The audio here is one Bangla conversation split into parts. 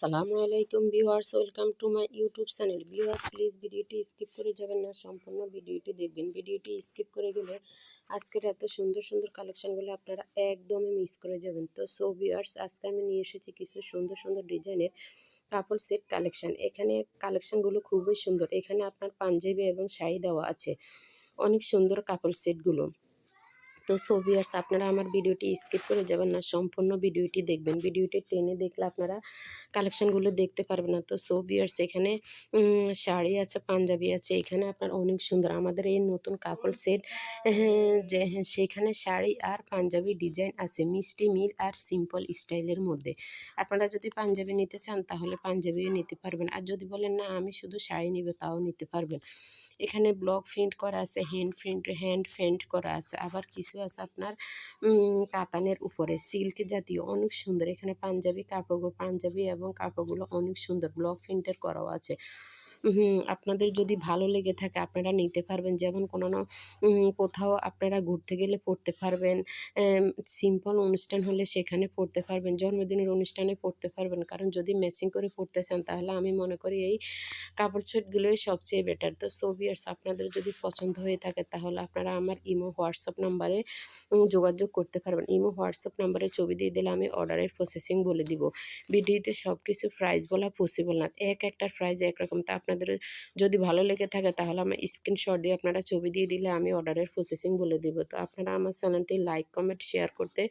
আসসালামু আলাইকুম viewers, welcome to my YouTube channel. Viewers please ভিডিওটি স্কিপ করে যাবেন না, সম্পূর্ণ ভিডিওটি দেখবেন। ভিডিওটি স্কিপ করে গেলে আজকের এত সুন্দর সুন্দর কালেকশনগুলো আপনারা একদমই মিস করে যাবেন। তো ভিউয়ার্স, আজকে আমি নিয়ে এসেছি কিছু সুন্দর সুন্দর ডিজাইনের কাপড় সেট কালেকশন। এখানে কালেকশনগুলো খুবই সুন্দর। এখানে আপনার পাঞ্জাবি এবং শাড়ি দেওয়া আছে, অনেক সুন্দর কাপড় সেটগুলো। তো ভিউয়ার্স, আপনারা আমার ভিডিওটি স্কিপ করে যাবেন না, সম্পূর্ণ ভিডিওটি দেখবেন। ভিডিওটি টেনে দেখলে আপনারা কালেকশনগুলো দেখতে পারবেন না। তো ভিউয়ার্স, এখানে শাড়ি আছে, পাঞ্জাবি আছে। এখানে আপনার অনেক সুন্দর আমাদের এই নতুন কাপড় সেট, সেখানে শাড়ি আর পাঞ্জাবি ডিজাইন আছে মিষ্টি মিল আর সিম্পল স্টাইলের মধ্যে। আপনারা যদি পাঞ্জাবি নিতে চান তাহলে পাঞ্জাবিও নিতে পারবেন, আর যদি বলেন না আমি শুধু শাড়ি নিব তাও নিতে পারবেন। এখানে ব্লক প্রিন্ট করা আছে, হ্যান্ড প্রিন্ট করা আছে, আবার কিছু আছে আপনার কাতানের উপরে সিল্ক জাতীয়, অনেক সুন্দর। এখানে পাঞ্জাবি এবং কাপড়গুলো অনেক সুন্দর, ব্লক প্রিন্টের করাও আছে। আপনাদের যদি ভালো লেগে থাকে আপনারা নিতে পারবেন। যেমন কোনো না কোথাও আপনারা ঘুরতে গেলে পড়তে পারবেন, সিম্পল অনুষ্ঠান হলে সেখানে পড়তে পারবেন, জন্মদিনের অনুষ্ঠানে পড়তে পারবেন। কারণ যদি ম্যাচিং করে পড়তে চান তাহলে আমি মনে করি এই কাপড় সেটগুলোই সবচেয়ে বেটার। তো ভিউয়ার্স, আপনাদের যদি পছন্দ হয়ে থাকে তাহলে আপনারা আমার ইমো হোয়াটসঅ্যাপ নাম্বারে যোগাযোগ করতে পারবেন। ইমো হোয়াটসঅ্যাপ নাম্বারে ছবি দিয়ে দিলে আমি অর্ডারের প্রসেসিং বলে দিব। ভিডিওতে সব কিছু প্রাইস বলা পসিবল না, একটার প্রাইস একরকম। তা আপনাদের যদি ভালো লেগে থাকে তাহলে আমার স্ক্রিনশট দিয়ে আপনারা ছবি দিয়ে দিলে আমি অর্ডারের প্রসেসিং বলে দিব। তো আপনারা আমার চ্যানেলটি লাইক কমেন্ট শেয়ার করতে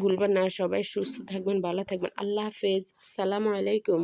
ভুলবেন না। সবাই সুস্থ থাকবেন, ভালো থাকবেন। আল্লাহ হাফেজ, সালামু আলাইকুম।